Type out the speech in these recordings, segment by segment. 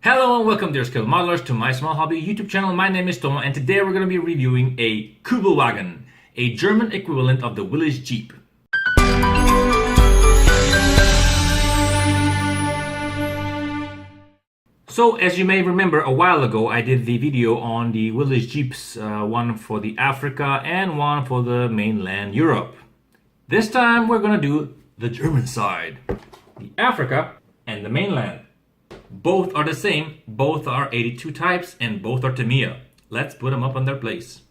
Hello and welcome dear skilled modelers to my small hobby YouTube channel. My name is Thomas and today we're going to be reviewing a Kübelwagen, a German equivalent of the village jeep. So as you may remember, a while ago I did the video on the village jeeps, one for the Africa and one for the mainland Europe. This time we're going to do the German side, the Africa and the mainland. Both are the same, both are 82 types, and both are TAMIYA. Let's put them up on their place.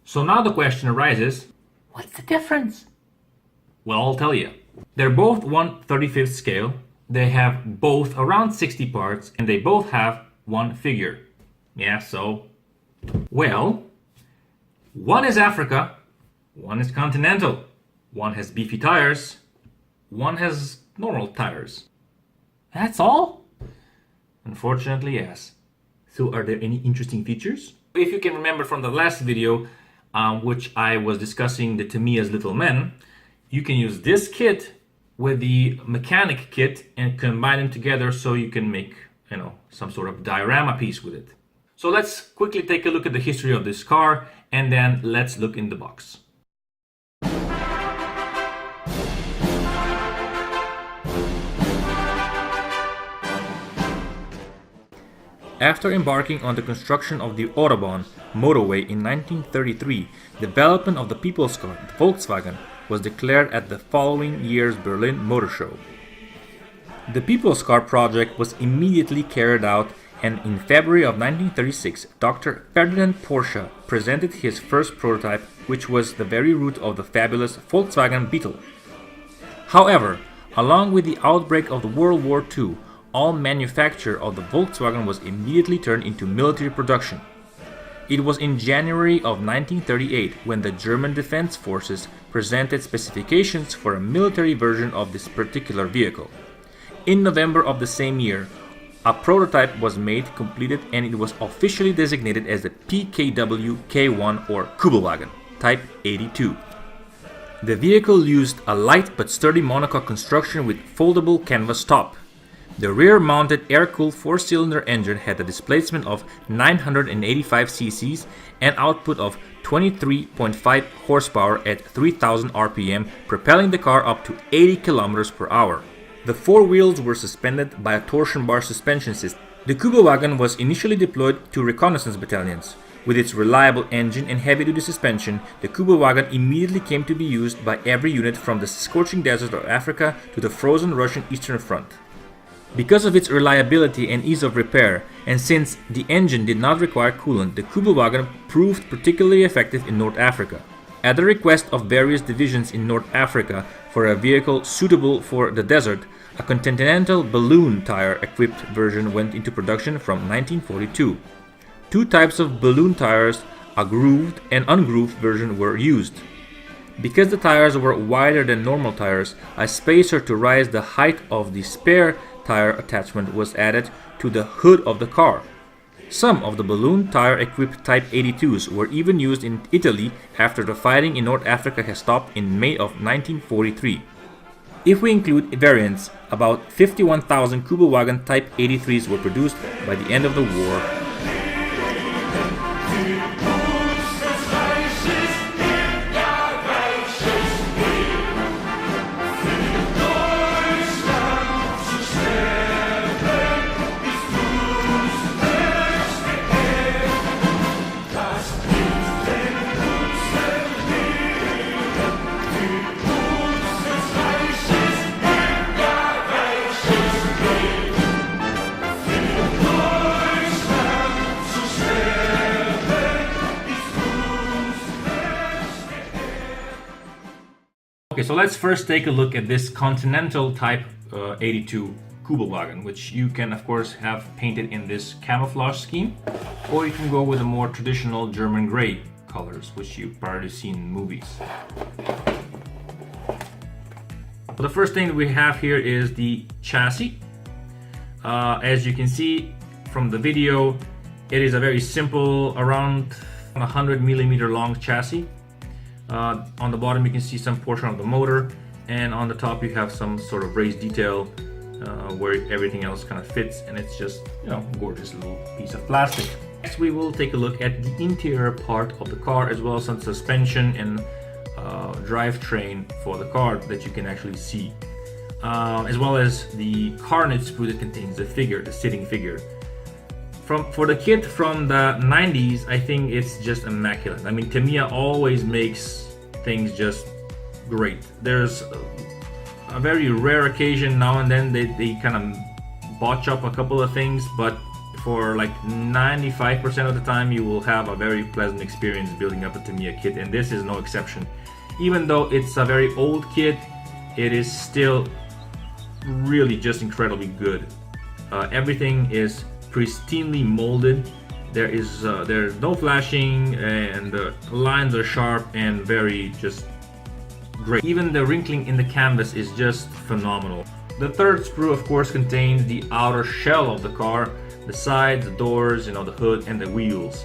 So now the question arises, what's the difference? Well, I'll tell you. They're both 1/35th scale, they have both around 60 parts, and they both have one figure. Yeah, so, well, one is Africa, one is continental, one has beefy tires, one has normal tires. That's all? Unfortunately, yes. So are there any interesting features? If you can remember from the last video, which I was discussing the TAMIYA's little men, you can use this kit with the mechanic kit and combine them together so you can make, some sort of diorama piece with it. So let's quickly take a look at the history of this car and then let's look in the box. After embarking on the construction of the Autobahn motorway in 1933, development of the people's car, the Volkswagen, was declared at the following year's Berlin Motor Show. The people's car project was immediately carried out, and in February of 1936, Dr. Ferdinand Porsche presented his first prototype, which was the very root of the fabulous Volkswagen Beetle. However, along with the outbreak of the World War II, all manufacture of the Volkswagen was immediately turned into military production. It was in January of 1938 when the German Defense Forces presented specifications for a military version of this particular vehicle. In November of the same year, a prototype was made, completed, and it was officially designated as the PKW K1 or Kübelwagen Type 82. The vehicle used a light but sturdy monocoque construction with foldable canvas top. The rear-mounted air-cooled 4-cylinder engine had a displacement of 985 cc's and output of 23.5 horsepower at 3000 rpm, propelling the car up to 80 km per hour. The four wheels were suspended by a torsion bar suspension system. The Kübelwagen was initially deployed to reconnaissance battalions. With its reliable engine and heavy-duty suspension, the Kübelwagen immediately came to be used by every unit from the scorching desert of Africa to the frozen Russian Eastern Front. Because of its reliability and ease of repair, and since the engine did not require coolant, the Kübelwagen proved particularly effective in North Africa. At the request of various divisions in North Africa for a vehicle suitable for the desert, a continental balloon tire-equipped version went into production from 1942. Two types of balloon tires, a grooved and ungrooved version, were used. Because the tires were wider than normal tires, a spacer to raise the height of the spare tire attachment was added to the hood of the car. Some of the balloon tire-equipped Type 82s were even used in Italy after the fighting in North Africa had stopped in May of 1943. If we include variants, about 51,000 Kübelwagen Type 83s were produced by the end of the war. Okay, so let's first take a look at this Continental Type 82 Kübelwagen, which you can of course have painted in this camouflage scheme, or you can go with the more traditional German gray colors, which you've probably seen in movies. So the first thing that we have here is the chassis. As you can see from the video, it is a very simple, around 100mm long chassis. On the bottom you can see some portion of the motor, and on the top you have some sort of raised detail where everything else kind of fits, and it's just, you know, gorgeous little piece of plastic. Next, we will take a look at the interior part of the car, as well as some suspension and drivetrain for the car that you can actually see, as well as the carnage sprue that contains the figure, the sitting figure. For the kit from the 90s, I think it's just immaculate. I mean, Tamiya always makes things just great. There's a very rare occasion now and then they kind of botch up a couple of things, but for like 95% of the time you will have a very pleasant experience building up a Tamiya kit, and this is no exception. Even though it's a very old kit, it is still really just incredibly good. Everything is pristinely molded. There's no flashing, and the lines are sharp and very just great. Even the wrinkling in the canvas is just phenomenal. The third sprue, of course, contains the outer shell of the car, the sides, the doors, you know, the hood, and the wheels.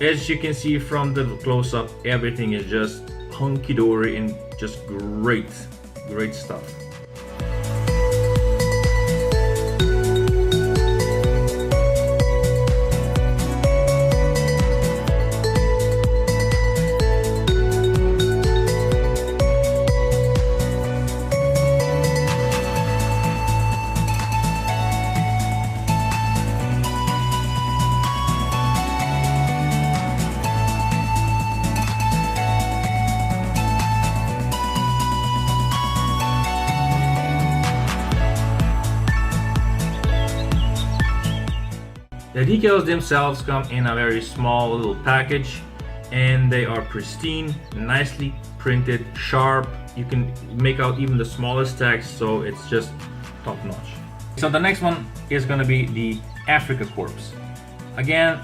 As you can see from the close-up, everything is just hunky-dory and just great stuff. The decals themselves come in a very small little package, and they are pristine, nicely printed, sharp. You can make out even the smallest text, so it's just top notch. So the next one is going to be the Africa Corpse. Again,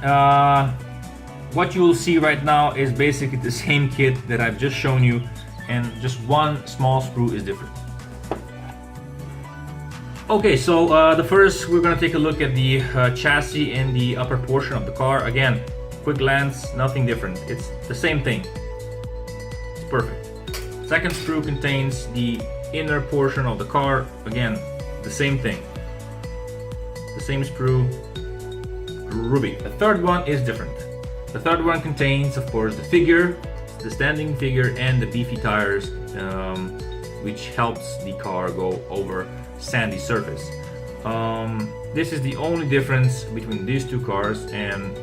what you will see right now is basically the same kit that I've just shown you, and just one small sprue is different. Okay, so the first we're going to take a look at the chassis and the upper portion of the car. Again, quick glance, nothing different. It's the same thing. It's perfect. Second sprue contains the inner portion of the car. Again, the same thing. The same sprue. Ruby. The third one is different. The third one contains, of course, the figure, the standing figure, and the beefy tires, which helps the car go over sandy surface. This is the only difference between these two cars, and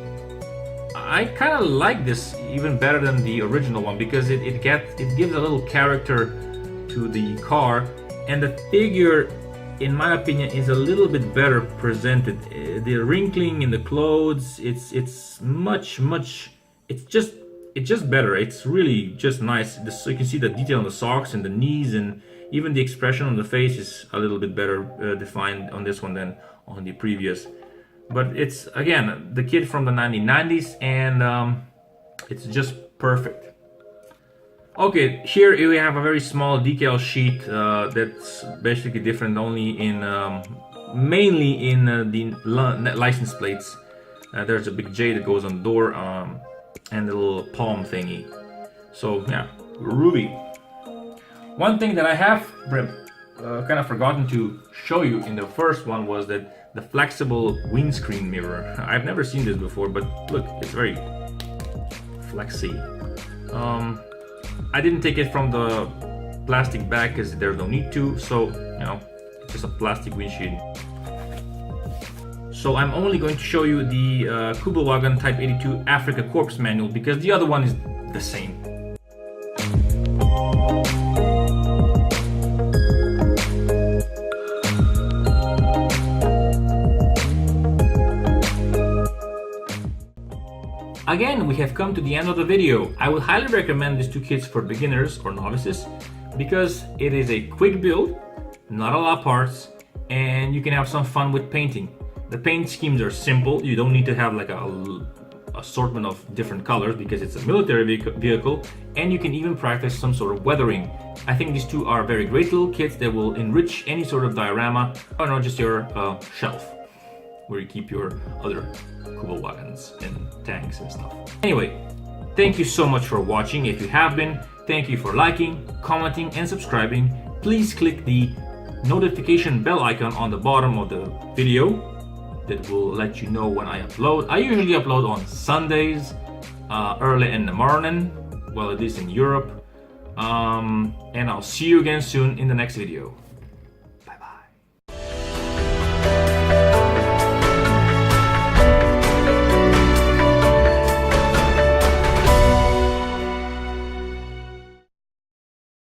I kind of like this even better than the original one because it gives a little character to the car, and the figure, in my opinion, is a little bit better presented. The wrinkling in the clothes, it's just better. It's really just nice. So you can see the detail on the socks and the knees, and even the expression on the face is a little bit better defined on this one than on the previous. But it's, again, the kit from the 1990s, and it's just perfect. Okay, here we have a very small decal sheet that's basically different only in, mainly in the license plates. There's a big J that goes on the door, and the little palm thingy. So yeah, Ruby. One thing that I have kind of forgotten to show you in the first one was that the flexible windscreen mirror. I've never seen this before, but look, it's very flexy. I didn't take it from the plastic bag because there's no need to, so you know, it's just a plastic windshield. So I'm only going to show you the Kübelwagen Type82 Africa Corpse manual because the other one is the same. Again, we have come to the end of the video. I would highly recommend these two kits for beginners or novices because it is a quick build, not a lot of parts, and you can have some fun with painting. The paint schemes are simple. You don't need to have like a assortment of different colors because it's a military vehicle, and you can even practice some sort of weathering. I think these two are very great little kits that will enrich any sort of diorama, or not just your shelf where you keep your other Kübelwagens and tanks and stuff. Anyway, thank you so much for watching. If you have been, thank you for liking, commenting, and subscribing. Please click the notification bell icon on the bottom of the video that will let you know when I upload. I usually upload on Sundays, early in the morning, well, at least in Europe. And I'll see you again soon in the next video.